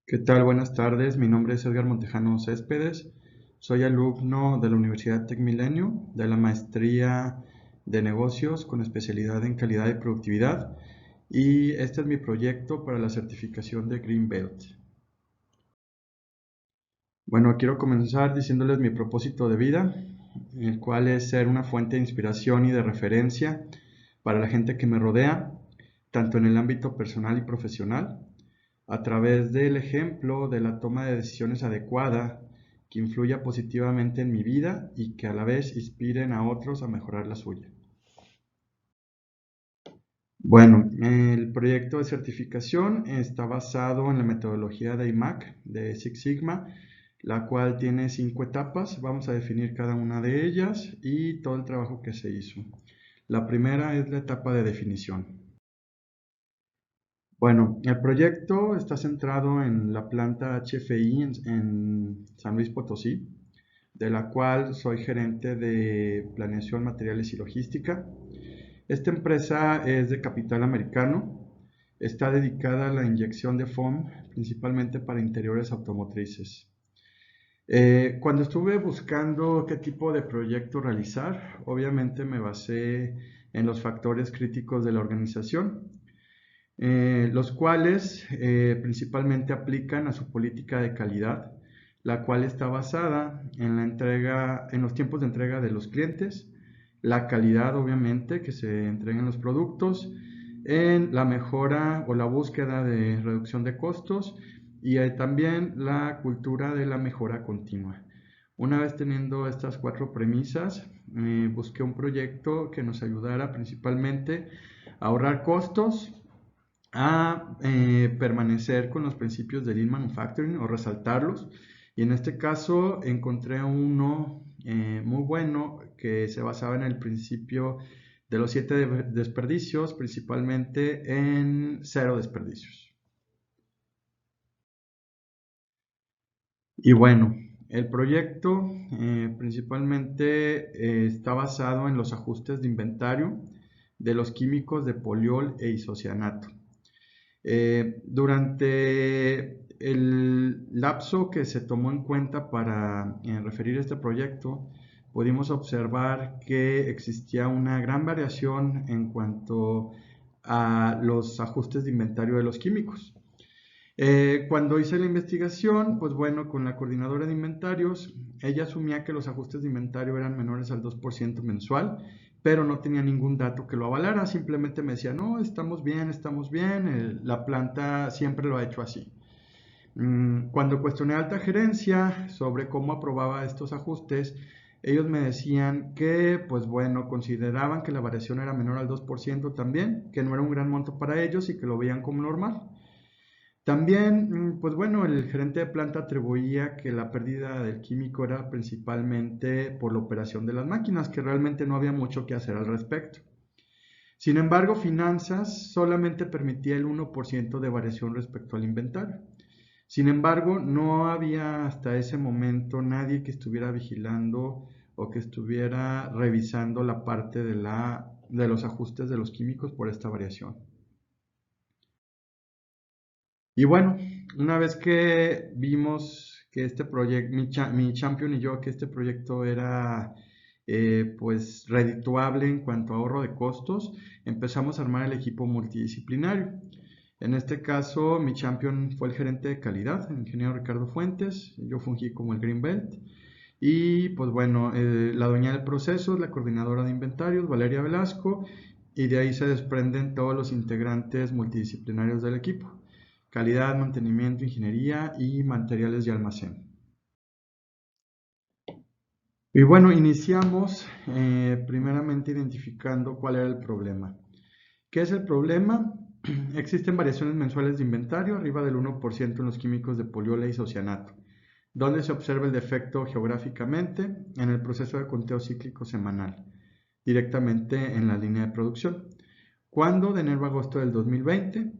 ¿Qué tal? Buenas tardes. Mi nombre es Edgar Montejano Céspedes. Soy alumno de la Universidad TecMilenio de la maestría de negocios con especialidad en calidad y productividad. Y este es mi proyecto para la certificación de Green Belt. Bueno, quiero comenzar diciéndoles mi propósito de vida, el cual es ser una fuente de inspiración y de referencia para la gente que me rodea, tanto en el ámbito personal y profesional, a través del ejemplo de la toma de decisiones adecuada que influya positivamente en mi vida y que a la vez inspiren a otros a mejorar la suya. Bueno, el proyecto de certificación está basado en la metodología de IMAC, de Six Sigma, la cual tiene 5 etapas. Vamos a definir cada una de ellas y todo el trabajo que se hizo. La primera es la etapa de definición. Bueno, el proyecto está centrado en la planta HFI en San Luis Potosí, de la cual soy gerente de planeación, materiales y logística. Esta empresa es de capital americano, está dedicada a la inyección de foam, principalmente para interiores automotrices. Cuando estuve buscando qué tipo de proyecto realizar, obviamente me basé en los factores críticos de la organización, los cuales principalmente aplican a su política de calidad, la cual está basada en la entrega, en los tiempos de entrega de los clientes, la calidad obviamente que se entreguen los productos, en la mejora o la búsqueda de reducción de costos y también la cultura de la mejora continua. Una vez teniendo estas 4 premisas, busqué un proyecto que nos ayudara principalmente a ahorrar costos, a permanecer con los principios de Lean Manufacturing o resaltarlos. Y en este caso encontré uno muy bueno que se basaba en el principio de los 7 desperdicios, principalmente en 0 desperdicios. Y bueno, el proyecto principalmente está basado en los ajustes de inventario de los químicos de poliol e isocianato. Durante el lapso que se tomó en cuenta para referir este proyecto, pudimos observar que existía una gran variación en cuanto a los ajustes de inventario de los químicos. Cuando hice la investigación, pues bueno, con la coordinadora de inventarios, ella asumía que los ajustes de inventario eran menores al 2% mensual, pero no tenía ningún dato que lo avalara, simplemente me decía, no, estamos bien, la planta siempre lo ha hecho así. Cuando cuestioné a alta gerencia sobre cómo aprobaba estos ajustes, ellos me decían que, pues bueno, consideraban que la variación era menor al 2% también, que no era un gran monto para ellos y que lo veían como normal. También, pues bueno, el gerente de planta atribuía que la pérdida del químico era principalmente por la operación de las máquinas, que realmente no había mucho que hacer al respecto. Sin embargo, finanzas solamente permitía el 1% de variación respecto al inventario. Sin embargo, no había hasta ese momento nadie que estuviera vigilando o que estuviera revisando la parte de los ajustes de los químicos por esta variación. Y bueno, una vez que vimos que este proyecto, mi champion y yo, que este proyecto era pues redituable en cuanto a ahorro de costos, empezamos a armar el equipo multidisciplinario. En este caso, mi champion fue el gerente de calidad, el ingeniero Ricardo Fuentes, yo fungí como el Green Belt. Y pues bueno, la dueña del proceso es la coordinadora de inventarios, Valeria Velasco, y de ahí se desprenden todos los integrantes multidisciplinarios del equipo: calidad, mantenimiento, ingeniería y materiales de almacén. Y bueno, iniciamos primeramente identificando cuál era el problema. ¿Qué es el problema? Existen variaciones mensuales de inventario arriba del 1% en los químicos de poliol e isocianato, donde se observa el defecto geográficamente en el proceso de conteo cíclico semanal, directamente en la línea de producción. ¿Cuándo? De enero a agosto del 2020.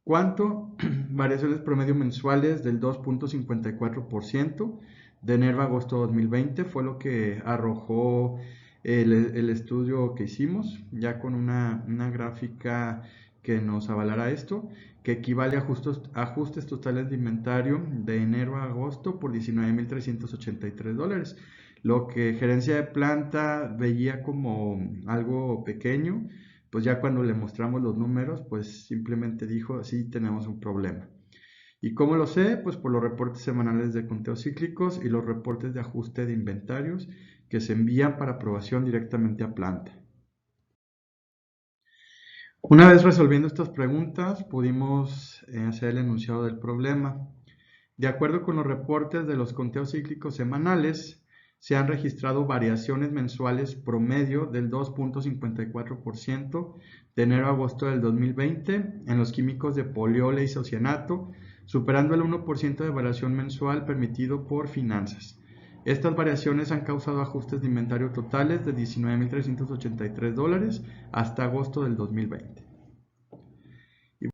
¿Cuánto? Variaciones promedio mensuales del 2.54% de enero a agosto de 2020 fue lo que arrojó el estudio que hicimos, ya con una gráfica que nos avalara esto, que equivale a ajustes totales de inventario de enero a agosto por $19,383, lo que gerencia de planta veía como algo pequeño. Pues ya cuando le mostramos los números, pues simplemente dijo, sí, tenemos un problema. ¿Y cómo lo sé? Pues por los reportes semanales de conteos cíclicos y los reportes de ajuste de inventarios que se envían para aprobación directamente a planta. Una vez resolviendo estas preguntas, pudimos hacer el enunciado del problema. De acuerdo con los reportes de los conteos cíclicos semanales, se han registrado variaciones mensuales promedio del 2.54% de enero a agosto del 2020 en los químicos de poliol e isocianato, superando el 1% de variación mensual permitido por finanzas. Estas variaciones han causado ajustes de inventario totales de $19,383 hasta agosto del 2020. Y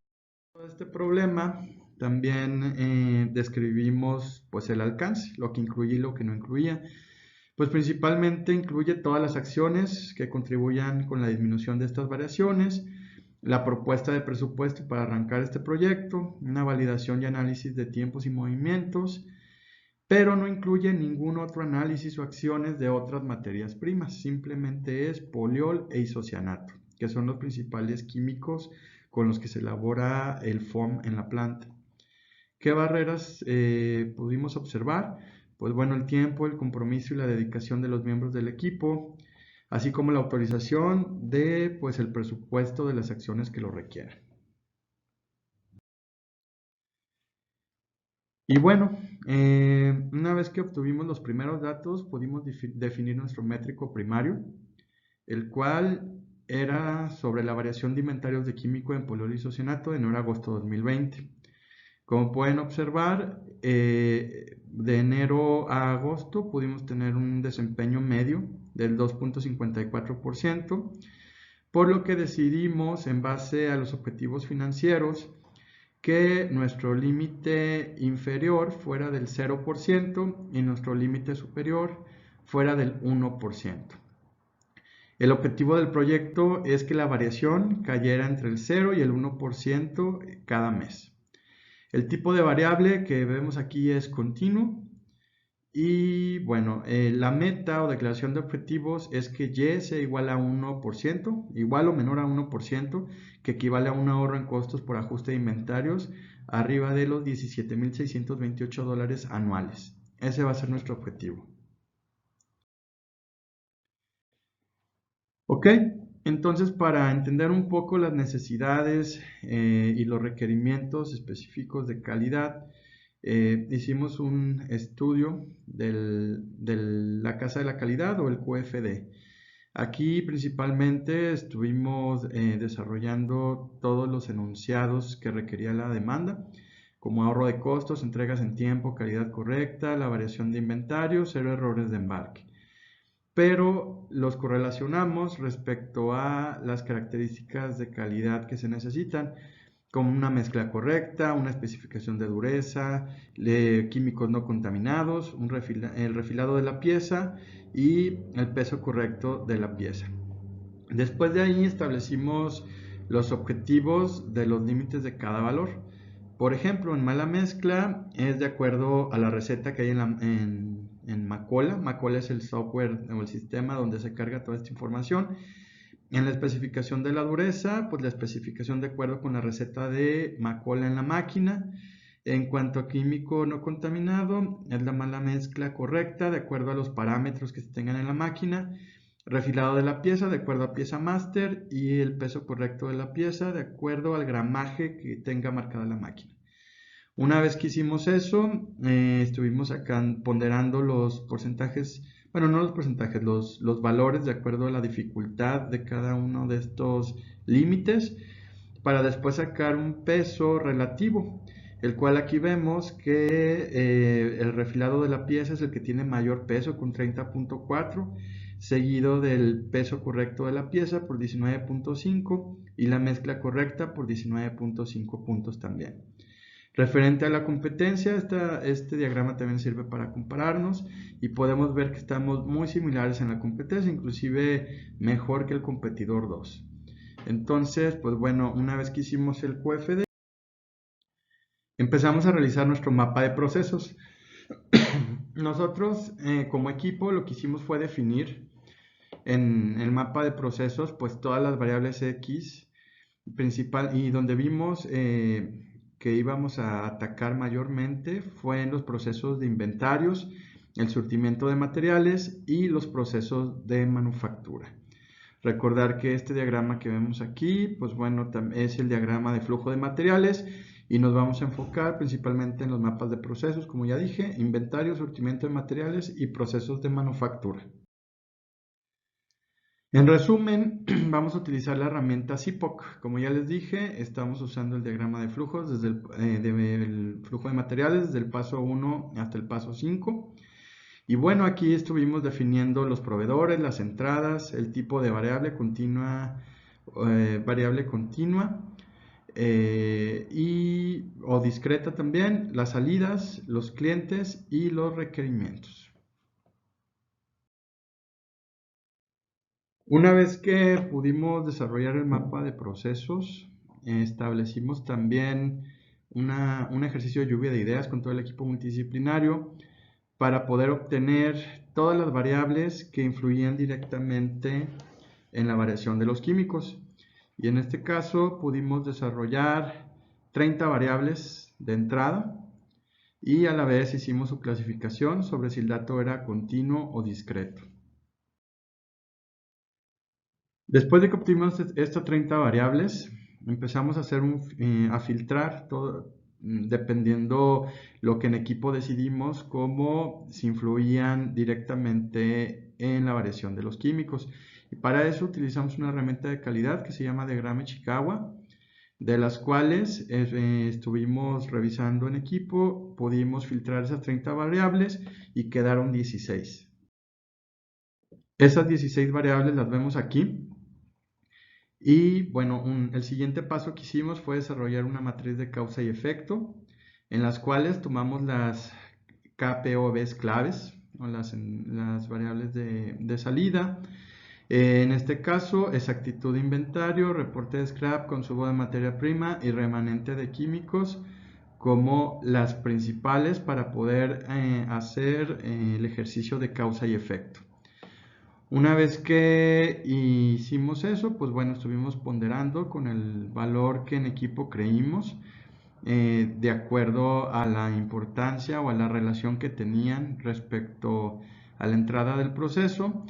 por este problema también describimos pues, el alcance, lo que incluía y lo que no incluía. Pues principalmente incluye todas las acciones que contribuyan con la disminución de estas variaciones, la propuesta de presupuesto para arrancar este proyecto, una validación y análisis de tiempos y movimientos, pero no incluye ningún otro análisis o acciones de otras materias primas, simplemente es poliol e isocianato, que son los principales químicos con los que se elabora el foam en la planta. ¿Qué barreras pudimos observar? Pues bueno, el tiempo, el compromiso y la dedicación de los miembros del equipo, así como la autorización de pues, el presupuesto de las acciones que lo requieran. Y bueno, una vez que obtuvimos los primeros datos, pudimos definir nuestro métrico primario, el cual era sobre la variación de inventarios de químico en poliol e isocianato de enero a agosto de 2020. Como pueden observar, de enero a agosto pudimos tener un desempeño medio del 2.54%, por lo que decidimos, en base a los objetivos financieros, que nuestro límite inferior fuera del 0% y nuestro límite superior fuera del 1%. El objetivo del proyecto es que la variación cayera entre el 0 y el 1% cada mes. El tipo de variable que vemos aquí es continuo y bueno, la meta o declaración de objetivos es que Y sea igual a 1%, igual o menor a 1%, que equivale a un ahorro en costos por ajuste de inventarios arriba de los $17,628 anuales. Ese va a ser nuestro objetivo. Ok, entonces para entender un poco las necesidades y los requerimientos específicos de calidad, hicimos un estudio de la Casa de la Calidad o el QFD. Aquí principalmente estuvimos desarrollando todos los enunciados que requería la demanda, como ahorro de costos, entregas en tiempo, calidad correcta, la variación de inventario, 0 errores de embarque. Pero los correlacionamos respecto a las características de calidad que se necesitan, como una mezcla correcta, una especificación de dureza, químicos no contaminados, el refilado de la pieza y el peso correcto de la pieza. Después de ahí establecimos los objetivos de los límites de cada valor. Por ejemplo, en mala mezcla es de acuerdo a la receta que hay en Macola. Macola es el software o el sistema donde se carga toda esta información. En la especificación de la dureza, pues la especificación de acuerdo con la receta de Macola en la máquina. En cuanto a químico no contaminado, es la mala mezcla correcta de acuerdo a los parámetros que se tengan en la máquina. Refilado de la pieza de acuerdo a pieza máster y el peso correcto de la pieza de acuerdo al gramaje que tenga marcada la máquina. Una vez que hicimos eso, estuvimos acá ponderando los porcentajes, bueno, no los porcentajes, los valores de acuerdo a la dificultad de cada uno de estos límites para después sacar un peso relativo, el cual aquí vemos que el refilado de la pieza es el que tiene mayor peso con 30.4, seguido del peso correcto de la pieza por 19.5 y la mezcla correcta por 19.5 puntos también. Referente a la competencia, este diagrama también sirve para compararnos y podemos ver que estamos muy similares en la competencia, inclusive mejor que el competidor 2. Entonces, pues bueno, una vez que hicimos el QFD, empezamos a realizar nuestro mapa de procesos. Nosotros, como equipo, lo que hicimos fue definir en el mapa de procesos, pues todas las variables X principal, y donde vimos que íbamos a atacar mayormente fue en los procesos de inventarios, el surtimiento de materiales y los procesos de manufactura. Recordar que este diagrama que vemos aquí, pues bueno, es el diagrama de flujo de materiales y nos vamos a enfocar principalmente en los mapas de procesos, como ya dije, inventario, surtimiento de materiales y procesos de manufactura. En resumen, vamos a utilizar la herramienta CIPOC. Como ya les dije, estamos usando el diagrama de flujos desde el flujo de materiales desde el paso 1 hasta el paso 5. Y bueno, aquí estuvimos definiendo los proveedores, las entradas, el tipo de variable continua, o discreta también, las salidas, los clientes y los requerimientos. Una vez que pudimos desarrollar el mapa de procesos, establecimos también un ejercicio de lluvia de ideas con todo el equipo multidisciplinario para poder obtener todas las variables que influían directamente en la variación de los químicos. Y en este caso pudimos desarrollar 30 variables de entrada y a la vez hicimos su clasificación sobre si el dato era continuo o discreto. Después de que obtuvimos estas 30 variables, empezamos a a filtrar todo, dependiendo lo que en equipo decidimos, cómo se influían directamente en la variación de los químicos. Y para eso utilizamos una herramienta de calidad que se llama Diagrama Ichikawa, de las cuales estuvimos revisando en equipo, pudimos filtrar esas 30 variables y quedaron 16. Esas 16 variables las vemos aquí. Y bueno, el siguiente paso que hicimos fue desarrollar una matriz de causa y efecto, en las cuales tomamos las KPOVs claves, o las variables de salida. En este caso, exactitud de inventario, reporte de scrap, consumo de materia prima y remanente de químicos como las principales para poder hacer el ejercicio de causa y efecto. Una vez que hicimos eso, pues bueno, estuvimos ponderando con el valor que en equipo creímos, de acuerdo a la importancia o a la relación que tenían respecto a la entrada del proceso.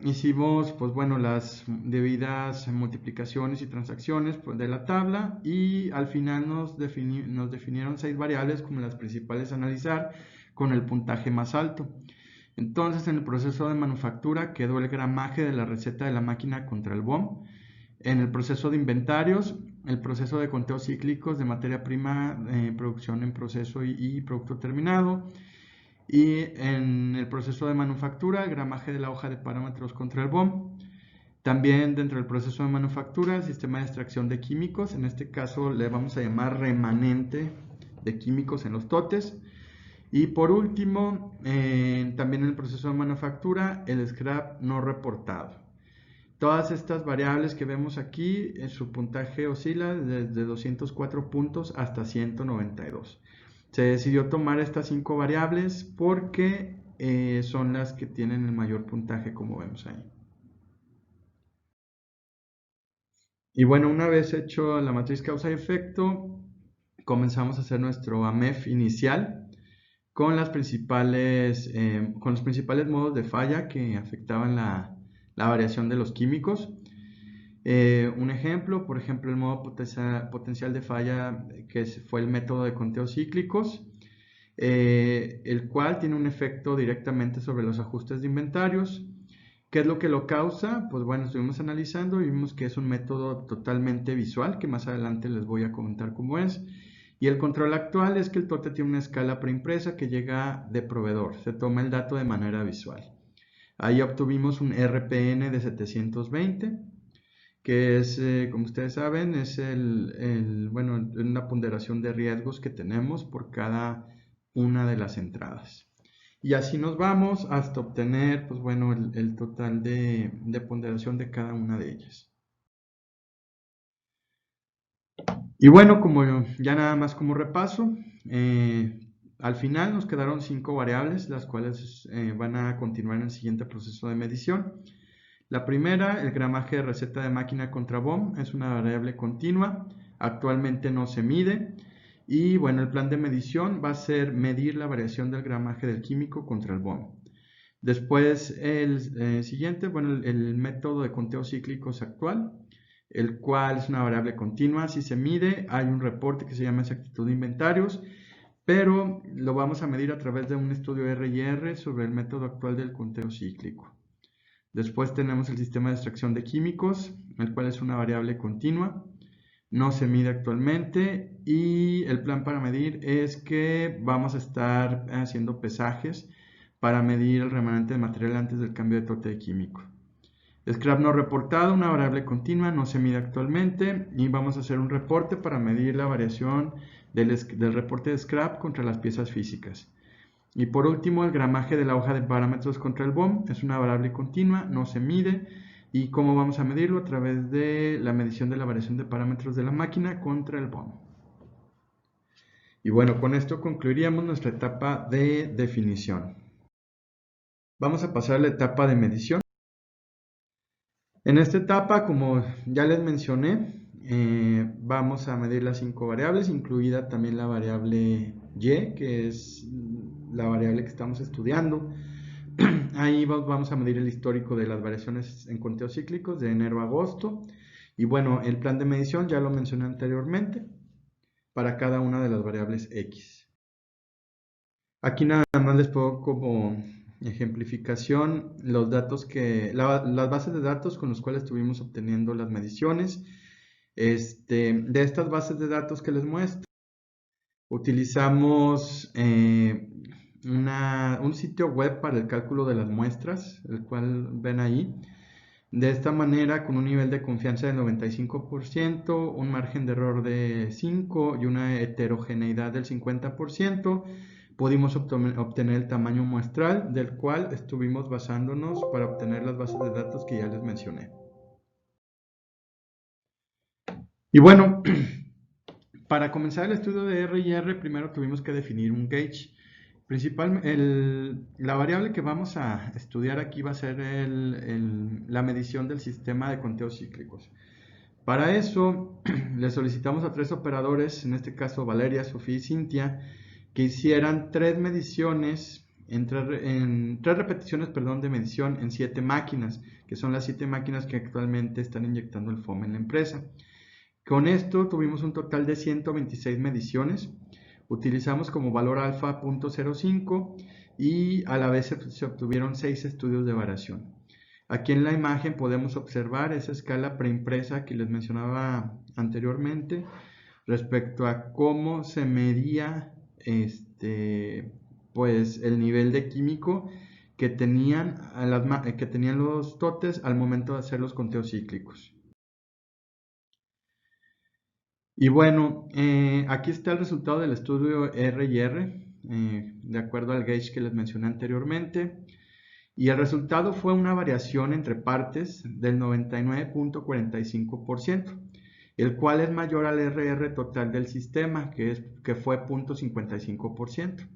Hicimos, pues bueno, las debidas multiplicaciones y transacciones pues, de la tabla, y al final nos definieron 6 variables como las principales a analizar con el puntaje más alto. Entonces, en el proceso de manufactura quedó el gramaje de la receta de la máquina contra el BOM. En el proceso de inventarios, el proceso de conteos cíclicos de materia prima, producción en proceso y producto terminado. Y en el proceso de manufactura, el gramaje de la hoja de parámetros contra el BOM. También dentro del proceso de manufactura, el sistema de extracción de químicos. En este caso le vamos a llamar remanente de químicos en los totes. Y por último, también en el proceso de manufactura, el scrap no reportado. Todas estas variables que vemos aquí, su puntaje oscila desde 204 puntos hasta 192. Se decidió tomar estas 5 variables porque son las que tienen el mayor puntaje, como vemos ahí. Y bueno, una vez hecho la matriz causa y efecto, comenzamos a hacer nuestro AMEF inicial con los principales modos de falla que afectaban la variación de los químicos. Un ejemplo, por ejemplo, el modo potencial de falla, que fue el método de conteos cíclicos, el cual tiene un efecto directamente sobre los ajustes de inventarios. ¿Qué es lo que lo causa? Pues bueno, estuvimos analizando y vimos que es un método totalmente visual, que más adelante les voy a comentar cómo es. Y el control actual es que el tote tiene una escala preimpresa que llega de proveedor. Se toma el dato de manera visual. Ahí obtuvimos un RPN de 720, que es, como ustedes saben, es bueno, una ponderación de riesgos que tenemos por cada una de las entradas. Y así nos vamos hasta obtener, pues bueno, el total de ponderación de cada una de ellas. Y bueno, como ya nada más como repaso, al final nos quedaron 5 variables, las cuales van a continuar en el siguiente proceso de medición. La primera, el gramaje de receta de máquina contra BOM, es una variable continua, actualmente no se mide. Y bueno, el plan de medición va a ser medir la variación del gramaje del químico contra el BOM. Después, el siguiente, bueno, el método de conteo cíclico es actual, el cual es una variable continua. Si se mide, hay un reporte que se llama exactitud de inventarios, pero lo vamos a medir a través de un estudio R&R sobre el método actual del conteo cíclico. Después tenemos el sistema de extracción de químicos, el cual es una variable continua, no se mide actualmente, y el plan para medir es que vamos a estar haciendo pesajes para medir el remanente de material antes del cambio de tote químico. Scrap no reportado, una variable continua, no se mide actualmente, y vamos a hacer un reporte para medir la variación del reporte de scrap contra las piezas físicas. Y por último, el gramaje de la hoja de parámetros contra el BOM es una variable continua, no se mide. ¿Y cómo vamos a medirlo? A través de la medición de la variación de parámetros de la máquina contra el BOM. Y bueno, con esto concluiríamos nuestra etapa de definición. Vamos a pasar a la etapa de medición. En esta etapa, como ya les mencioné, vamos a medir las 5 variables, incluida también la variable Y, que es la variable que estamos estudiando. Ahí vamos a medir el histórico de las variaciones en conteos cíclicos de enero a agosto. Y bueno, el plan de medición ya lo mencioné anteriormente para cada una de las variables X. Aquí nada más les pongo como ejemplificación los datos las bases de datos con los cuales estuvimos obteniendo las mediciones. De estas bases de datos que les muestro, utilizamos un sitio web para el cálculo de las muestras, el cual ven ahí. De esta manera, con un nivel de confianza del 95%, un margen de error de 5 y una heterogeneidad del 50%, pudimos obtener el tamaño muestral del cual estuvimos basándonos para obtener las bases de datos que ya les mencioné. Y bueno, para comenzar el estudio de R&R, primero tuvimos que definir un gauge. La variable que vamos a estudiar aquí va a ser la medición del sistema de conteos cíclicos. Para eso, le solicitamos a 3 operadores, en este caso Valeria, Sofía y Cintia, que hicieran 3 mediciones, tres repeticiones de medición en 7 máquinas, que son las 7 máquinas que actualmente están inyectando el foam en la empresa. Con esto tuvimos un total de 126 mediciones. Utilizamos como valor alfa 0.05 y a la vez se obtuvieron 6 estudios de variación. Aquí en la imagen podemos observar esa escala preimpresa que les mencionaba anteriormente respecto a cómo se medía pues el nivel de químico que tenían los totes al momento de hacer los conteos cíclicos. Y bueno, aquí está el resultado del estudio R&R, de acuerdo al gauge que les mencioné anteriormente. Y el resultado fue una variación entre partes del 99.45%, el cual es mayor al RR total del sistema, que fue 0.55%.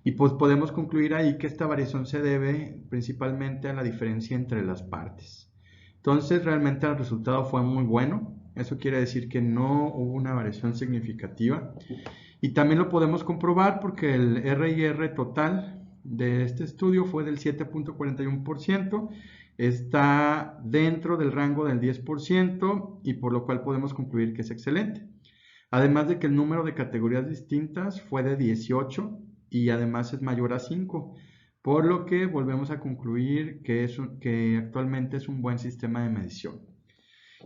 Y pues podemos concluir ahí que esta variación se debe principalmente a la diferencia entre las partes. Entonces realmente el resultado fue muy bueno. Eso quiere decir que no hubo una variación significativa. Y también lo podemos comprobar porque el R&R total de este estudio fue del 7.41%. Está dentro del rango del 10% y por lo cual podemos concluir que es excelente. Además de que el número de categorías distintas fue de 18 y además es mayor a 5, por lo que volvemos a concluir que actualmente es un buen sistema de medición.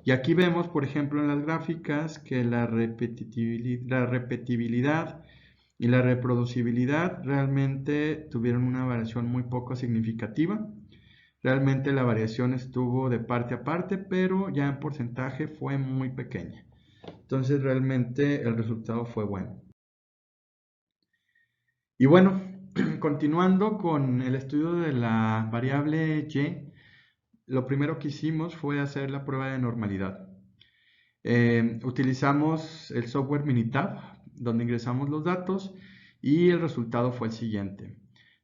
Y aquí vemos, por ejemplo, en las gráficas que la repetibilidad y la reproducibilidad realmente tuvieron una variación muy poco significativa. Realmente la variación estuvo de parte a parte, pero ya en porcentaje fue muy pequeña. Entonces realmente el resultado fue bueno. Y bueno, continuando con el estudio de la variable Y, lo primero que hicimos fue hacer la prueba de normalidad. Utilizamos el software Minitab, donde ingresamos los datos y el resultado fue el siguiente.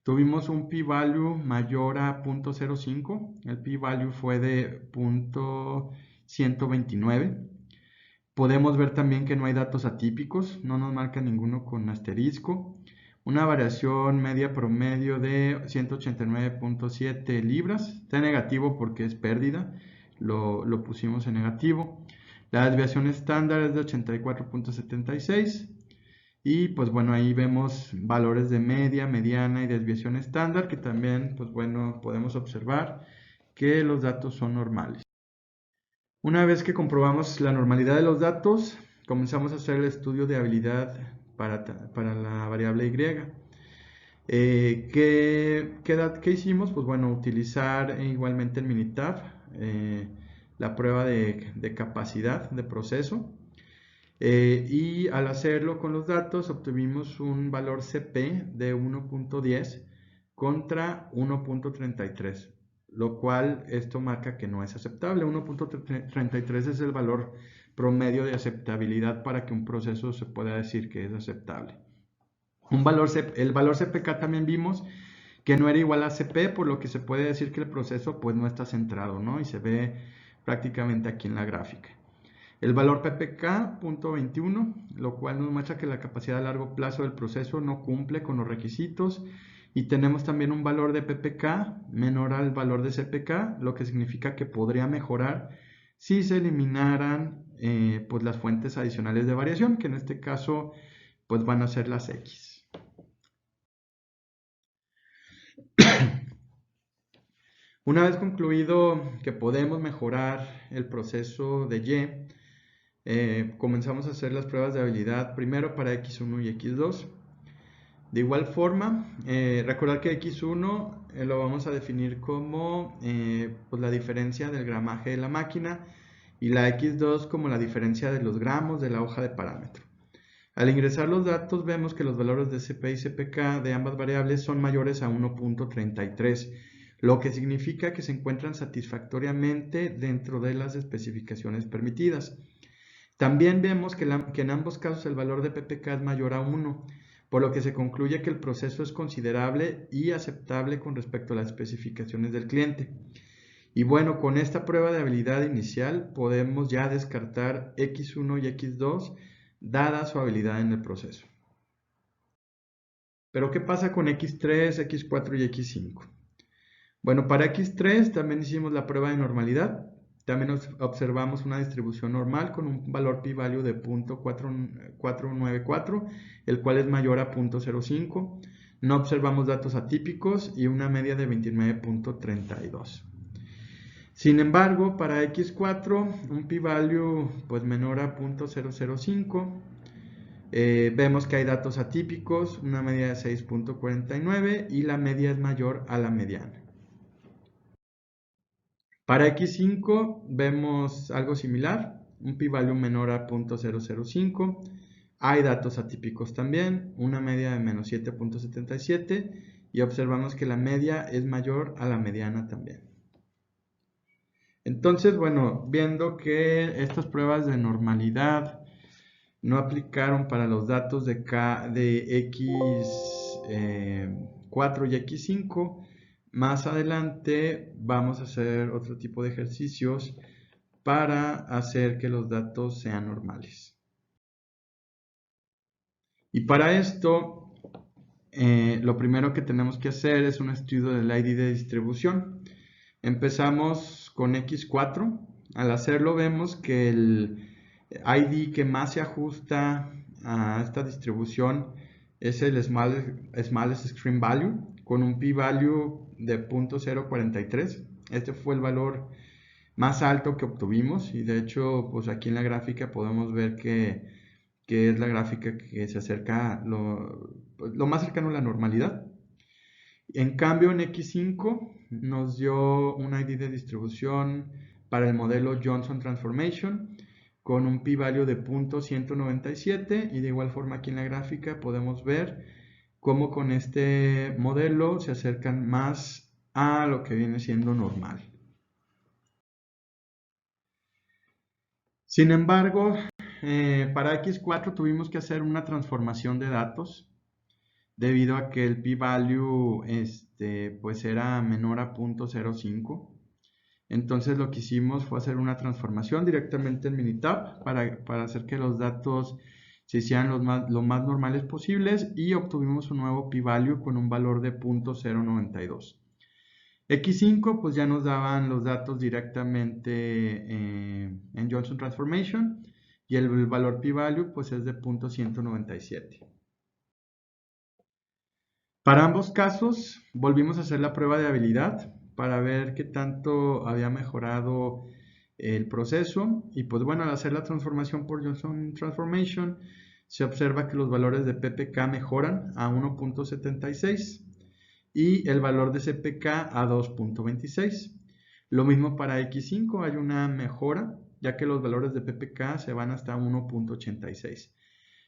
Tuvimos un p-value mayor a 0.05, el p-value fue de 0.129. Podemos ver también que no hay datos atípicos, no nos marca ninguno con asterisco. Una variación media promedio de 189.7 libras. Está negativo porque es pérdida, lo pusimos en negativo. La desviación estándar es de 84.76. Y pues bueno, ahí vemos valores de media, mediana y desviación estándar, que también pues bueno, podemos observar que los datos son normales. Una vez que comprobamos la normalidad de los datos, comenzamos a hacer el estudio de habilidad para la variable y. ¿Qué hicimos? Pues bueno, utilizar igualmente el Minitab, la prueba de capacidad de proceso. Y al hacerlo con los datos obtuvimos un valor CP de 1.10 contra 1.33, lo cual esto marca que no es aceptable. 1.33 es el valor promedio de aceptabilidad para que un proceso se pueda decir que es aceptable. El valor CPK también vimos que no era igual a CP, por lo que se puede decir que el proceso pues no está centrado, ¿no? Y se ve prácticamente aquí en la gráfica. El valor PPK, 0.21, lo cual nos muestra que la capacidad a largo plazo del proceso no cumple con los requisitos. Y tenemos también un valor de PPK menor al valor de CPK, lo que significa que podría mejorar si se eliminaran pues las fuentes adicionales de variación, que en este caso pues van a ser las X. Una vez concluido que podemos mejorar el proceso de Y, comenzamos a hacer las pruebas de habilidad primero para X1 y X2. De igual forma, recordar que X1 lo vamos a definir como pues la diferencia del gramaje de la máquina y la X2 como la diferencia de los gramos de la hoja de parámetro. Al ingresar los datos vemos que los valores de CP y CPK de ambas variables son mayores a 1.33, lo que significa que se encuentran satisfactoriamente dentro de las especificaciones permitidas. También vemos que en ambos casos el valor de PPK es mayor a 1, por lo que se concluye que el proceso es considerable y aceptable con respecto a las especificaciones del cliente. Y bueno, con esta prueba de habilidad inicial podemos ya descartar X1 y X2 dada su habilidad en el proceso. Pero ¿qué pasa con X3, X4 y X5? Bueno, para X3 también hicimos la prueba de normalidad. También observamos una distribución normal con un valor p-value de 0.494, el cual es mayor a 0.05. No observamos datos atípicos y una media de 29.32. Sin embargo, para X4, un p-value pues menor a 0.005. Vemos que hay datos atípicos, una media de 6.49 y la media es mayor a la mediana. Para X5 vemos algo similar, un p-value menor a 0.005. Hay datos atípicos también, una media de menos 7.77 y observamos que la media es mayor a la mediana también. Entonces, bueno, viendo que estas pruebas de normalidad no aplicaron para los datos de X4 y X5, más adelante vamos a hacer otro tipo de ejercicios para hacer que los datos sean normales. Y para esto, lo primero que tenemos que hacer es un estudio del ID de distribución. Empezamos con X4. Al hacerlo vemos que el ID que más se ajusta a esta distribución es el smallest extreme value con un p-value de 0.043. Este fue el valor más alto que obtuvimos y de hecho pues aquí en la gráfica podemos ver que es la gráfica que se acerca lo más cercano a la normalidad. En cambio en X5 nos dio un ID de distribución para el modelo Johnson Transformation con un p-value de 0.197 y de igual forma aquí en la gráfica podemos ver cómo con este modelo se acercan más a lo que viene siendo normal. Sin embargo, para X4 tuvimos que hacer una transformación de datos debido a que el p-value pues era menor a 0.05. Entonces lo que hicimos fue hacer una transformación directamente en Minitab para hacer que los datos se hicieran lo más normales posibles y obtuvimos un nuevo p-value con un valor de 0.092. X5 pues ya nos daban los datos directamente en Johnson Transformation y el valor p-value pues es de 0.197. Para ambos casos volvimos a hacer la prueba de habilidad para ver qué tanto había mejorado el proceso y pues bueno, al hacer la transformación por Johnson Transformation se observa que los valores de PPK mejoran a 1.76 y el valor de CPK a 2.26. Lo mismo para X5, hay una mejora ya que los valores de PPK se van hasta 1.86.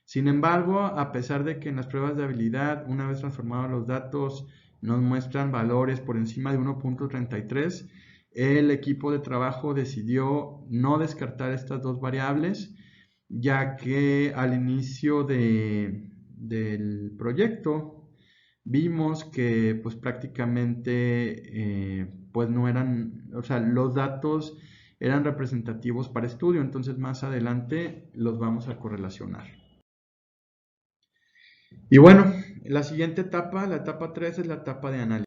Sin embargo, a pesar de que en las pruebas de habilidad, una vez transformados los datos, nos muestran valores por encima de 1.33, el equipo de trabajo decidió no descartar estas dos variables, ya que al inicio del proyecto vimos que pues prácticamente pues no eran, o sea, los datos eran representativos para estudio, entonces más adelante los vamos a correlacionar. Y bueno, la siguiente etapa, la etapa 3, es la etapa de análisis.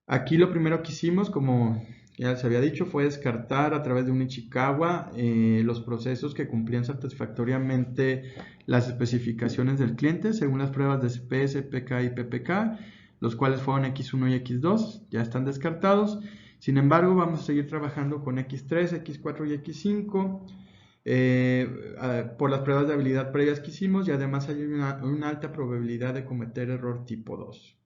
Aquí lo primero que hicimos, como ya se había dicho, fue descartar a través de un Ichikawa los procesos que cumplían satisfactoriamente las especificaciones del cliente según las pruebas de CPS, PK y PPK, los cuales fueron X1 y X2, ya están descartados. Sin embargo, vamos a seguir trabajando con X3, X4 y X5 por las pruebas de habilidad previas que hicimos y además hay una alta probabilidad de cometer error tipo 2.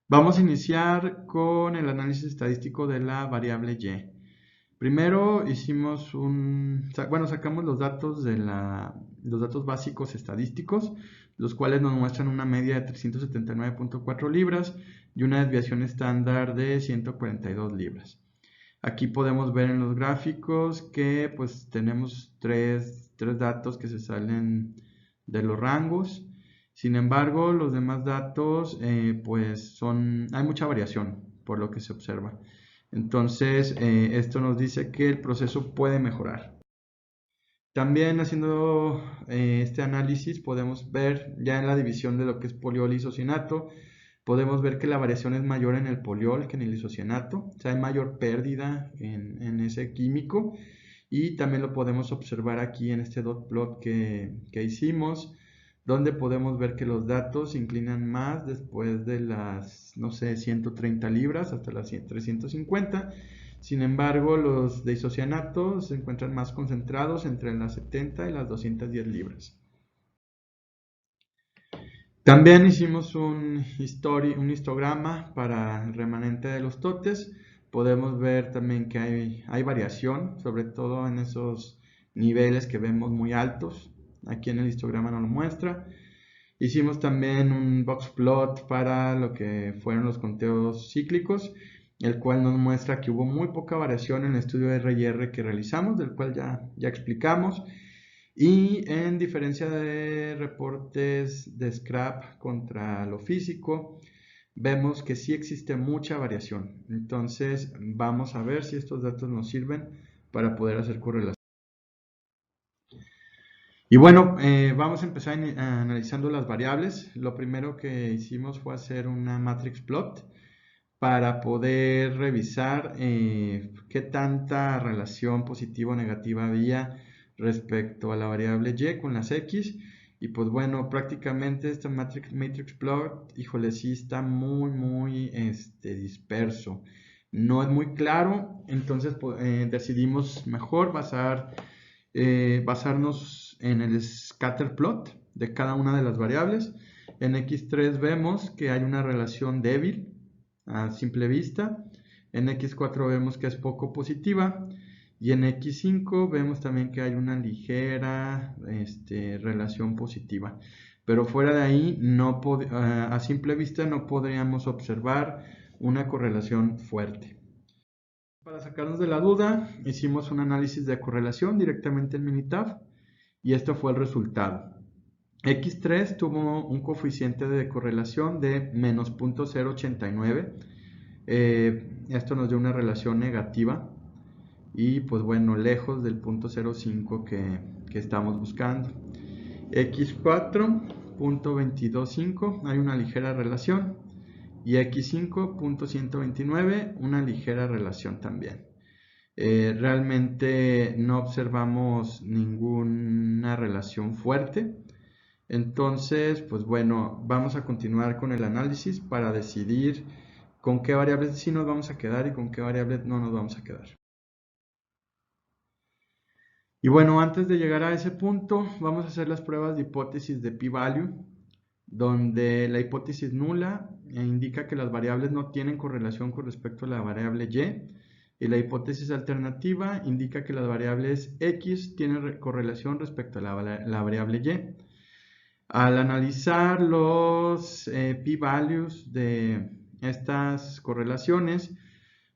Vamos a iniciar con el análisis estadístico de la variable y. Primero sacamos los datos los datos básicos estadísticos, los cuales nos muestran una media de 379.4 libras y una desviación estándar de 142 libras. Aquí podemos ver en los gráficos que pues tenemos tres datos que se salen de los rangos. Sin embargo, los demás datos pues hay mucha variación por lo que se observa. Entonces, esto nos dice que el proceso puede mejorar. También haciendo este análisis podemos ver ya en la división de lo que es poliol y isocianato, podemos ver que la variación es mayor en el poliol que en el isocianato, o sea, hay mayor pérdida en ese químico y también lo podemos observar aquí en este dot plot que hicimos, donde podemos ver que los datos se inclinan más después de las, no sé, 130 libras hasta las 350. Sin embargo, los de isocianato se encuentran más concentrados entre las 70 y las 210 libras. También hicimos un histograma para el remanente de los totes. Podemos ver también que hay variación, sobre todo en esos niveles que vemos muy altos. Aquí en el histograma nos lo muestra. Hicimos también un box plot para lo que fueron los conteos cíclicos, el cual nos muestra que hubo muy poca variación en el estudio de R&R que realizamos, del cual ya explicamos. Y en diferencia de reportes de scrap contra lo físico, vemos que sí existe mucha variación. Entonces vamos a ver si estos datos nos sirven para poder hacer correlación. Y bueno, vamos a empezar analizando las variables. Lo primero que hicimos fue hacer una matrix plot para poder revisar qué tanta relación positiva o negativa había respecto a la variable y con las x. Y pues bueno, prácticamente este matrix plot, híjole, sí está muy disperso. No es muy claro, entonces decidimos mejor basarnos en el scatter plot de cada una de las variables. En X3 vemos que hay una relación débil a simple vista. En X4 vemos que es poco positiva. Y en X5 vemos también que hay una ligera relación positiva. Pero fuera de ahí, a simple vista no podríamos observar una correlación fuerte. Para sacarnos de la duda, hicimos un análisis de correlación directamente en Minitab y esto fue el resultado. X3 tuvo un coeficiente de correlación de menos 0.089. Esto nos dio una relación negativa y pues bueno, lejos del 0.05 que estamos buscando. X4, 0.225, hay una ligera relación. Y X5, 0.129, una ligera relación también. Realmente no observamos ninguna relación fuerte. Entonces, pues bueno, vamos a continuar con el análisis para decidir con qué variables sí nos vamos a quedar y con qué variables no nos vamos a quedar. Y bueno, antes de llegar a ese punto, vamos a hacer las pruebas de hipótesis de p-value, donde la hipótesis nula indica que las variables no tienen correlación con respecto a la variable y la hipótesis alternativa indica que las variables x tienen correlación respecto a la variable y. Al analizar los p-values de estas correlaciones,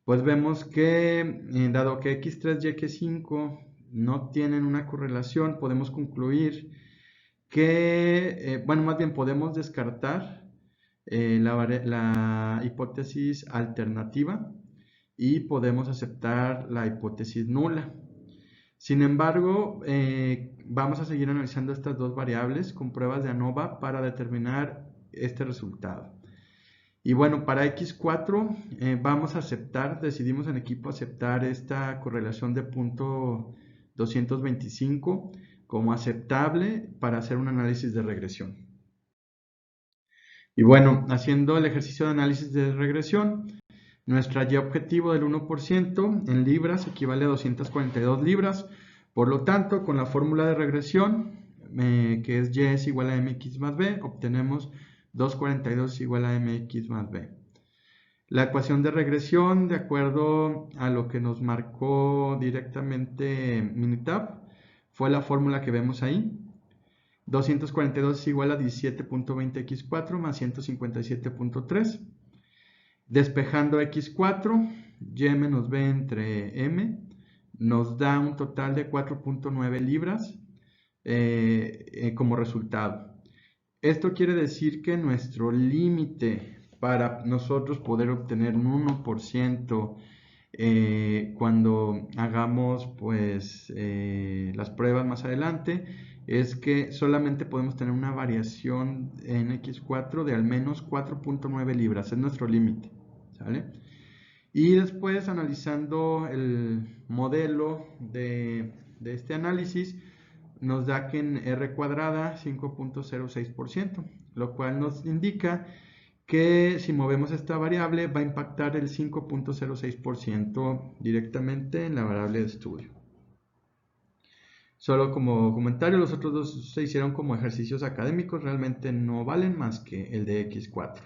pues vemos que dado que x3 y x5 no tienen una correlación, podemos concluir que, bueno, más bien podemos descartar la hipótesis alternativa y podemos aceptar la hipótesis nula. Sin embargo, vamos a seguir analizando estas dos variables con pruebas de ANOVA para determinar este resultado. Y bueno, para X4 vamos a aceptar, decidimos en equipo aceptar esta correlación de 0.225 como aceptable para hacer un análisis de regresión. Y bueno, haciendo el ejercicio de análisis de regresión, nuestra Y objetivo del 1% en libras equivale a 242 libras. Por lo tanto, con la fórmula de regresión, que es Y es igual a MX más B, obtenemos 242 igual a MX más B. La ecuación de regresión, de acuerdo a lo que nos marcó directamente Minitab, fue la fórmula que vemos ahí. 242 es igual a 17.20x4 más 157.3. Despejando x4, y menos b entre m, nos da un total de 4.9 libras como resultado. Esto quiere decir que nuestro límite para nosotros poder obtener un 1% cuando hagamos pues las pruebas más adelante es que solamente podemos tener una variación en X4 de al menos 4.9 libras, es nuestro límite, ¿sale? Y después analizando el modelo de este análisis nos da que en R cuadrada 5.06%, lo cual nos indica que si movemos esta variable va a impactar el 5.06% directamente en la variable de estudio. Solo como comentario, los otros dos se hicieron como ejercicios académicos, realmente no valen más que el de X4.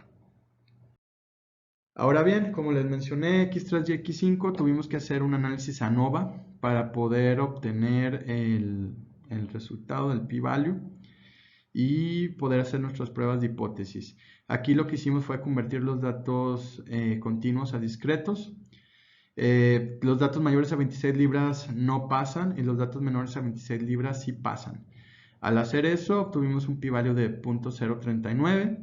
Ahora bien, como les mencioné, X3 y X5 tuvimos que hacer un análisis ANOVA para poder obtener el resultado del p-value y poder hacer nuestras pruebas de hipótesis. Aquí lo que hicimos fue convertir los datos continuos a discretos. Los datos mayores a 26 libras no pasan y los datos menores a 26 libras sí pasan. Al hacer eso obtuvimos un p-value de 0.039,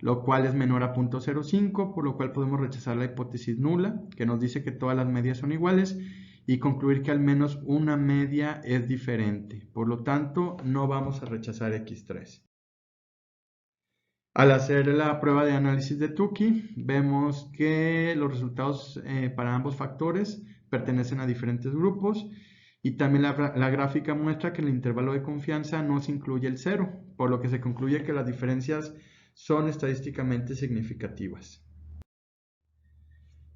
lo cual es menor a 0.05, por lo cual podemos rechazar la hipótesis nula, que nos dice que todas las medias son iguales, y concluir que al menos una media es diferente. Por lo tanto, no vamos a rechazar X3. Al hacer la prueba de análisis de Tukey, vemos que los resultados para ambos factores pertenecen a diferentes grupos y también la gráfica muestra que en el intervalo de confianza no se incluye el 0, por lo que se concluye que las diferencias son estadísticamente significativas.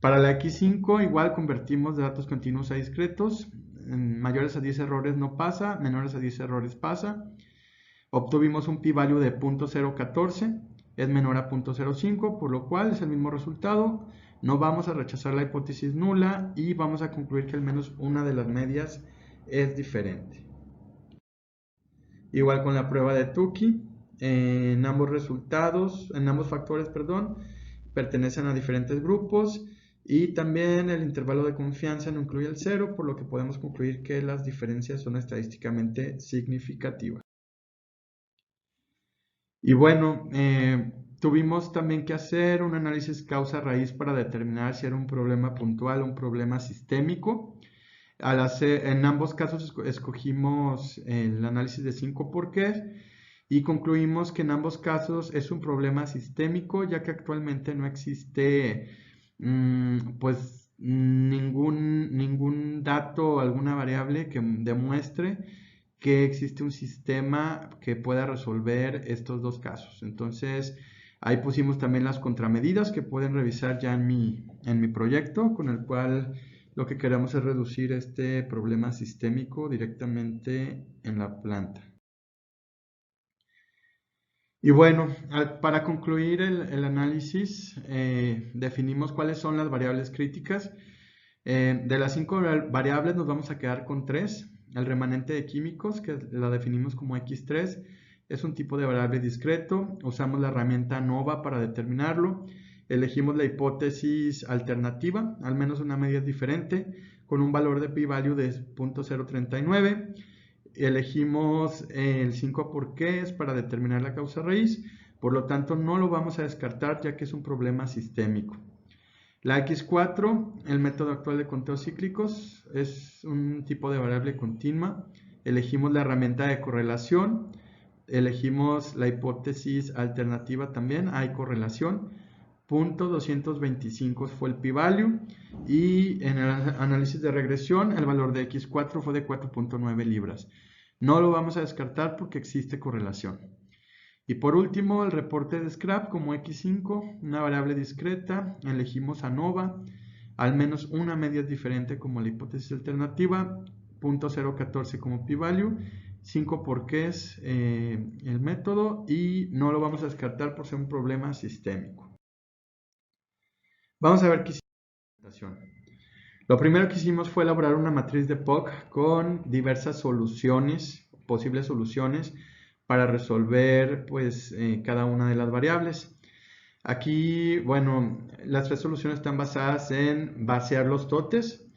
Para la X5 igual convertimos de datos continuos a discretos, mayores a 10 errores no pasa, menores a 10 errores pasa. Obtuvimos un p-value de 0.014, es menor a 0.05, por lo cual es el mismo resultado. No vamos a rechazar la hipótesis nula y vamos a concluir que al menos una de las medias es diferente. Igual con la prueba de Tukey, en ambos factores, pertenecen a diferentes grupos Y también el intervalo de confianza no incluye el cero, por lo que podemos concluir que las diferencias son estadísticamente significativas. Y bueno, tuvimos también que hacer un análisis causa-raíz para determinar si era un problema puntual o un problema sistémico. En ambos casos escogimos el análisis de 5 porqués y concluimos que en ambos casos es un problema sistémico, ya que actualmente no existe pues ningún dato o alguna variable que demuestre que existe un sistema que pueda resolver estos dos casos. Entonces, ahí pusimos también las contramedidas que pueden revisar ya en mi proyecto, con el cual lo que queremos es reducir este problema sistémico directamente en la planta. Y bueno, para concluir el análisis, definimos cuáles son las variables críticas. De las 5 variables nos vamos a quedar con 3. El remanente de químicos, que la definimos como X3, es un tipo de variable discreto. Usamos la herramienta ANOVA para determinarlo. Elegimos la hipótesis alternativa, al menos una medida diferente, con un valor de p-value de 0.039. Elegimos el 5 porqués para determinar la causa raíz, por lo tanto no lo vamos a descartar ya que es un problema sistémico. La X4, el método actual de conteos cíclicos, es un tipo de variable continua. Elegimos la herramienta de correlación, elegimos la hipótesis alternativa también, hay correlación. .225 fue el p-value y en el análisis de regresión el valor de X4 fue de 4.9 libras. No lo vamos a descartar porque existe correlación. Y por último, el reporte de scrap como X5, una variable discreta, elegimos ANOVA, al menos una media diferente como la hipótesis alternativa, .014 como p-value, 5 porqués el método y no lo vamos a descartar por ser un problema sistémico. Vamos a ver qué hicimos. Lo primero que hicimos fue elaborar una matriz de POC con diversas soluciones, posibles soluciones, para resolver pues cada una de las variables. Aquí, bueno, las tres soluciones están basadas en vaciar los totes,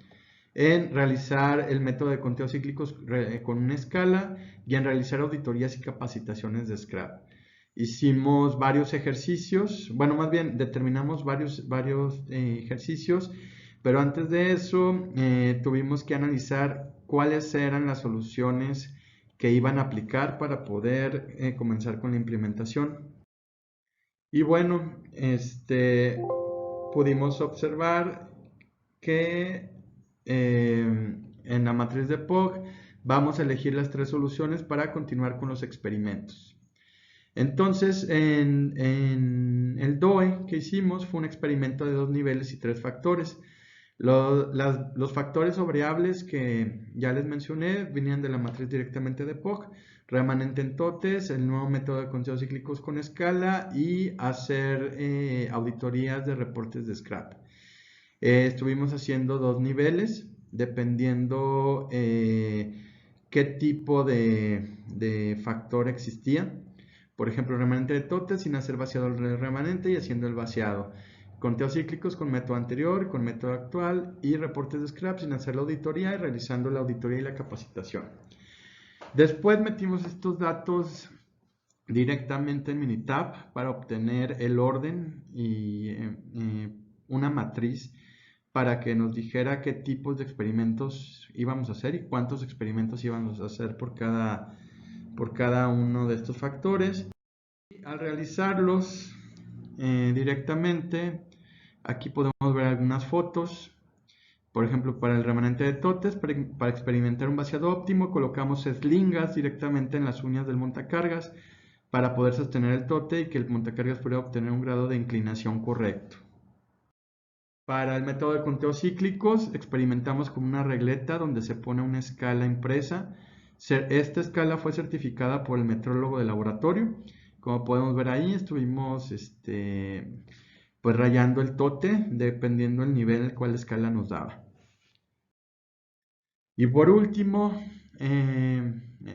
en realizar el método de conteos cíclicos con una escala y en realizar auditorías y capacitaciones de scrap. Hicimos varios ejercicios, bueno, más bien determinamos varios ejercicios, pero antes de eso tuvimos que analizar cuáles eran las soluciones que iban a aplicar para poder comenzar con la implementación. Y bueno, pudimos observar que en la matriz de POG vamos a elegir las tres soluciones para continuar con los experimentos. Entonces, en el DOE que hicimos fue un experimento de 2 niveles y 3 factores. Los factores o variables que ya les mencioné venían de la matriz directamente de POG, remanente en totes, el nuevo método de conteos cíclicos con escala y hacer auditorías de reportes de scrap. Estuvimos haciendo 2 niveles dependiendo qué tipo de factor existía. Por ejemplo, remanente de totes sin hacer vaciado el remanente y haciendo el vaciado. Conteos cíclicos con método anterior, con método actual y reportes de scrap sin hacer la auditoría y realizando la auditoría y la capacitación. Después metimos estos datos directamente en Minitab para obtener el orden y una matriz para que nos dijera qué tipos de experimentos íbamos a hacer y cuántos experimentos íbamos a hacer por cada uno de estos factores. Y al realizarlos directamente, aquí podemos ver algunas fotos. Por ejemplo, para el remanente de totes, para experimentar un vaciado óptimo, colocamos slingas directamente en las uñas del montacargas para poder sostener el tote y que el montacargas pueda obtener un grado de inclinación correcto. Para el método de conteos cíclicos, experimentamos con una regleta donde se pone una escala impresa. Esta escala fue certificada por el metrólogo de laboratorio. Como podemos ver ahí, estuvimos pues rayando el tote dependiendo del nivel en el cual la escala nos daba. Y por último,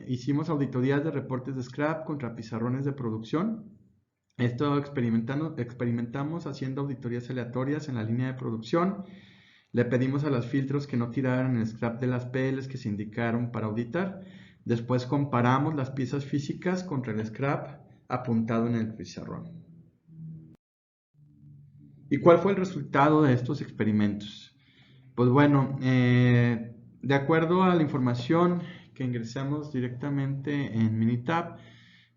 hicimos auditorías de reportes de scrap contra pizarrones de producción. Esto experimentamos haciendo auditorías aleatorias en la línea de producción. Le pedimos a los filtros que no tiraran el scrap de las PLs que se indicaron para auditar. Después comparamos las piezas físicas contra el scrap apuntado en el pizarrón. ¿Y cuál fue el resultado de estos experimentos? Pues bueno, de acuerdo a la información que ingresamos directamente en Minitab,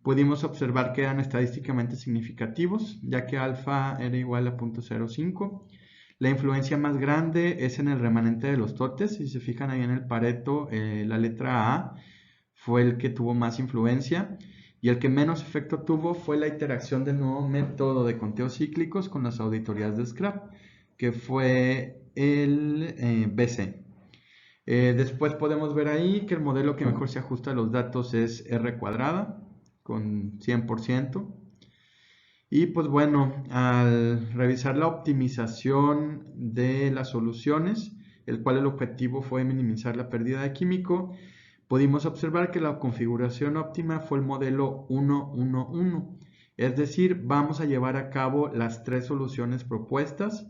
pudimos observar que eran estadísticamente significativos, ya que alfa era igual a 0.05. La influencia más grande es en el remanente de los totes. Si se fijan ahí en el Pareto, la letra A fue el que tuvo más influencia. Y el que menos efecto tuvo fue la interacción del nuevo método de conteos cíclicos con las auditorías de scrap, que fue el BC. Después podemos ver ahí que el modelo que mejor se ajusta a los datos es R cuadrada, con 100%. Y pues bueno, al revisar la optimización de las soluciones, el cual el objetivo fue minimizar la pérdida de químico, pudimos observar que la configuración óptima fue el modelo 1-1-1. Es decir, vamos a llevar a cabo las tres soluciones propuestas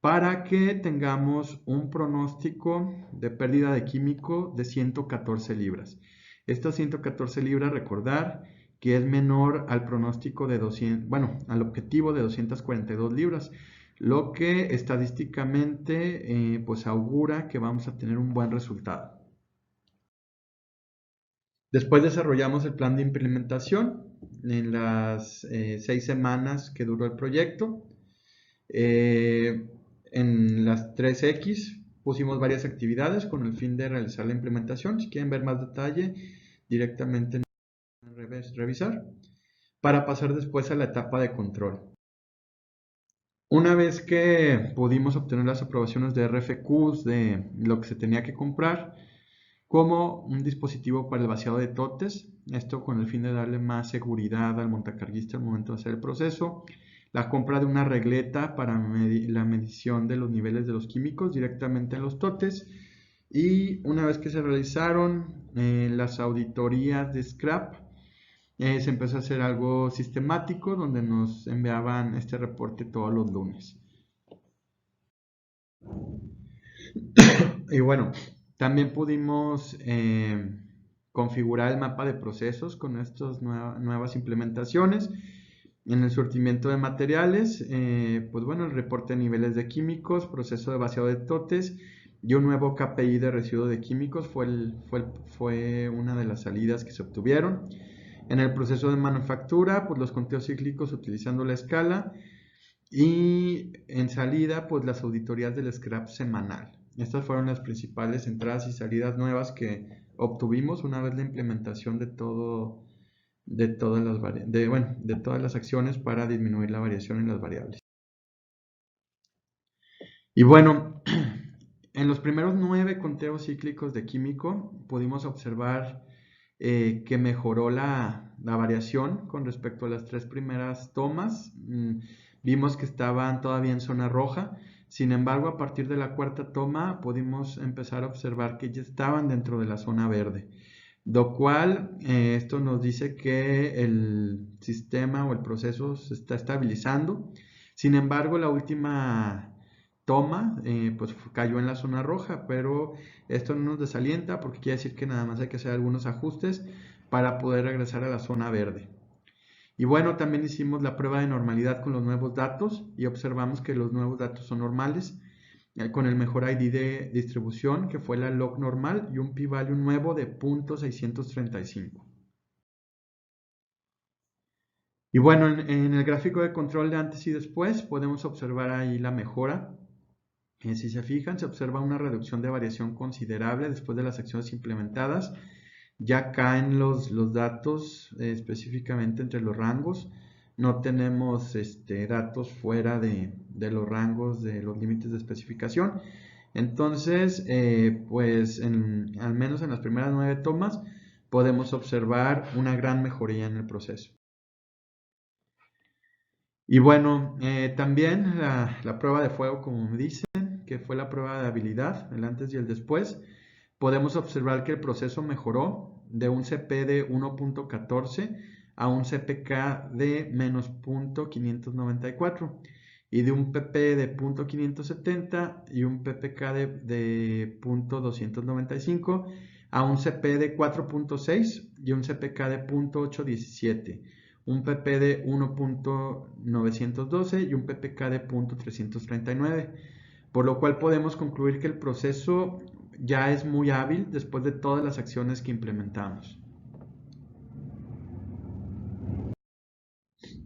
para que tengamos un pronóstico de pérdida de químico de 114 libras. Estas 114 libras, recordar que es menor al pronóstico de 200, bueno, al objetivo de 242 libras, lo que estadísticamente pues augura que vamos a tener un buen resultado. Después desarrollamos el plan de implementación en las 6 semanas que duró el proyecto. En las 3X pusimos varias actividades con el fin de realizar la implementación. Si quieren ver más detalle, directamente revisar, para pasar después a la etapa de control. Una vez que pudimos obtener las aprobaciones de RFQs de lo que se tenía que comprar, como un dispositivo para el vaciado de totes, esto con el fin de darle más seguridad al montacarguista al momento de hacer el proceso, la compra de una regleta para la medición de los niveles de los químicos directamente en los totes, y una vez que se realizaron las auditorías de scrap, se empezó a hacer algo sistemático donde nos enviaban este reporte todos los lunes. Y bueno, también pudimos configurar el mapa de procesos con estas nuevas implementaciones. En el surtimiento de materiales, pues bueno, el reporte de niveles de químicos, proceso de vaciado de totes y un nuevo KPI de residuo de químicos fue una de las salidas que se obtuvieron. En el proceso de manufactura, pues los conteos cíclicos utilizando la escala, y en salida, pues las auditorías del scrap semanal. Estas fueron las principales entradas y salidas nuevas que obtuvimos una vez la implementación de todas las acciones para disminuir la variación en las variables. Y bueno, en los primeros 9 conteos cíclicos de químico pudimos observar que mejoró la variación con respecto a las 3 primeras tomas. Vimos que estaban todavía en zona roja. Sin embargo, a partir de la 4ª toma pudimos empezar a observar que ya estaban dentro de la zona verde, lo cual esto nos dice que el sistema o el proceso se está estabilizando. Sin embargo, la última toma pues cayó en la zona roja, pero esto no nos desalienta porque quiere decir que nada más hay que hacer algunos ajustes para poder regresar a la zona verde. Y bueno, también hicimos la prueba de normalidad con los nuevos datos y observamos que los nuevos datos son normales con el mejor ID de distribución, que fue la log normal, y un p-value nuevo de 0.635. Y bueno, en el gráfico de control de antes y después podemos observar ahí la mejora. Si se fijan, se observa una reducción de variación considerable después de las acciones implementadas. Ya caen los datos específicamente entre los rangos. No tenemos datos fuera de los rangos de los límites de especificación. Entonces, pues al menos en las primeras 9 tomas podemos observar una gran mejoría en el proceso. Y bueno, también la prueba de fuego, como me dicen, que fue la prueba de habilidad, el antes y el después, podemos observar que el proceso mejoró de un CP de 1.14 a un CPK de menos 0.594 y de un PP de 0.570 y un PPK de 0.295 a un CP de 4.6 y un CPK de 0.817, un PP de 1.912 y un PPK de 0.339, por lo cual podemos concluir que el proceso ya es muy hábil después de todas las acciones que implementamos.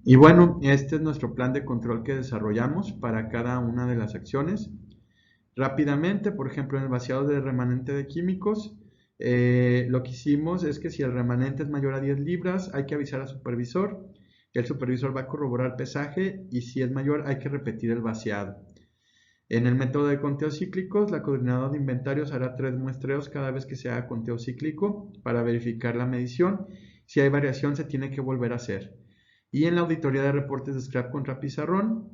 Y bueno, este es nuestro plan de control que desarrollamos para cada una de las acciones. Rápidamente, por ejemplo, en el vaciado de remanente de químicos, lo que hicimos es que si el remanente es mayor a 10 libras, hay que avisar al supervisor. El supervisor va a corroborar pesaje y si es mayor, hay que repetir el vaciado. En el método de conteos cíclicos, la coordinadora de inventarios hará 3 muestreos cada vez que se haga conteo cíclico para verificar la medición. Si hay variación, se tiene que volver a hacer. Y en la auditoría de reportes de scrap contra pizarrón,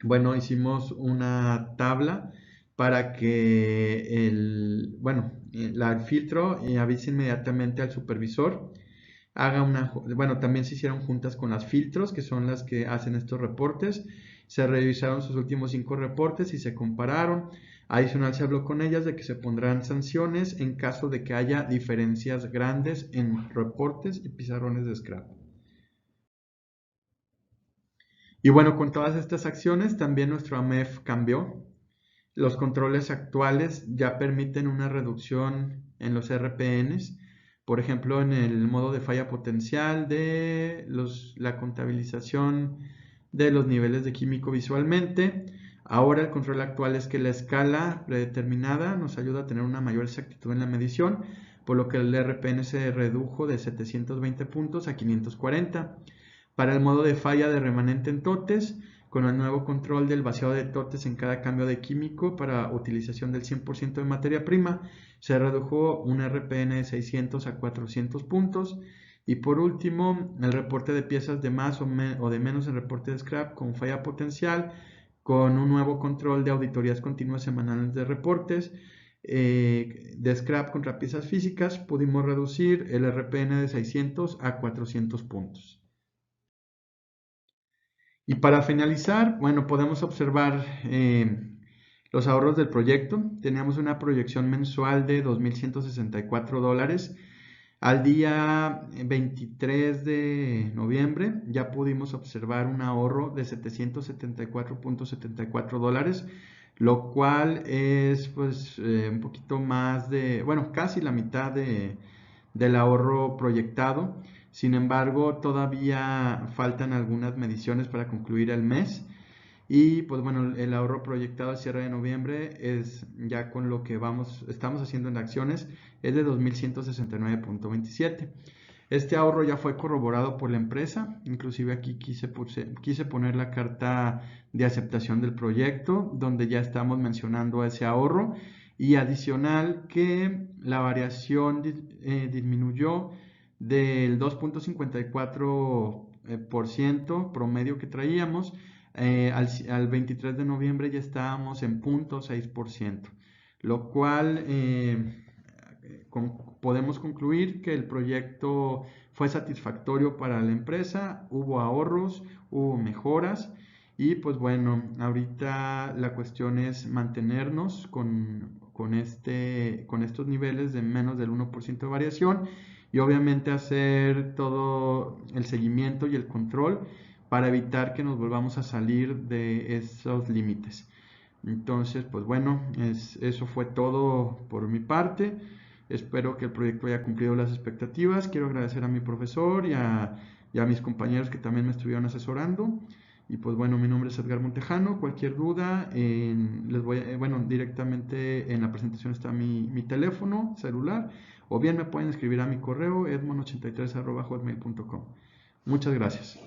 bueno, hicimos una tabla para que el filtro avise inmediatamente al supervisor. Bueno, también se hicieron juntas con las filtros, que son las que hacen estos reportes. Se revisaron sus últimos 5 reportes y se compararon. Adicional, se habló con ellas de que se pondrán sanciones en caso de que haya diferencias grandes en reportes y pizarrones de scrap. Y bueno, con todas estas acciones también nuestro AMEF cambió. Los controles actuales ya permiten una reducción en los RPNs, por ejemplo, en el modo de falla potencial de la contabilización de los niveles de químico visualmente. Ahora el control actual es que la escala predeterminada nos ayuda a tener una mayor exactitud en la medición, por lo que el RPN se redujo de 720 puntos a 540. Para el modo de falla de remanente en totes, con el nuevo control del vaciado de totes en cada cambio de químico para utilización del 100% de materia prima, se redujo un RPN de 600 a 400 puntos. Y por último, el reporte de piezas de más o de menos en reporte de scrap con falla potencial, con un nuevo control de auditorías continuas semanales de reportes de scrap contra piezas físicas, pudimos reducir el RPN de 600 a 400 puntos. Y para finalizar, bueno, podemos observar los ahorros del proyecto. Teníamos una proyección mensual de $2,164. Al día 23 de noviembre ya pudimos observar un ahorro de $774.74, lo cual es pues un poquito más de, bueno, casi la mitad del ahorro proyectado. Sin embargo, todavía faltan algunas mediciones para concluir el mes. Y pues bueno, el ahorro proyectado al cierre de noviembre es ya con lo que estamos haciendo en acciones, es de 2,169.27. Este ahorro ya fue corroborado por la empresa, inclusive aquí quise poner la carta de aceptación del proyecto, donde ya estamos mencionando ese ahorro, y adicional que la variación disminuyó del 2.54% promedio que traíamos. Al 23 de noviembre ya estábamos en 0.6%, lo cual podemos concluir que el proyecto fue satisfactorio para la empresa, hubo ahorros, hubo mejoras y pues bueno, ahorita la cuestión es mantenernos con estos niveles de menos del 1% de variación y obviamente hacer todo el seguimiento y el control para evitar que nos volvamos a salir de esos límites. Entonces, pues bueno, eso fue todo por mi parte. Espero que el proyecto haya cumplido las expectativas. Quiero agradecer a mi profesor y a mis compañeros que también me estuvieron asesorando. Y pues bueno, mi nombre es Edgar Montejano. Cualquier duda, directamente en la presentación está mi teléfono celular. O bien me pueden escribir a mi correo edmon83@hotmail.com. Muchas gracias.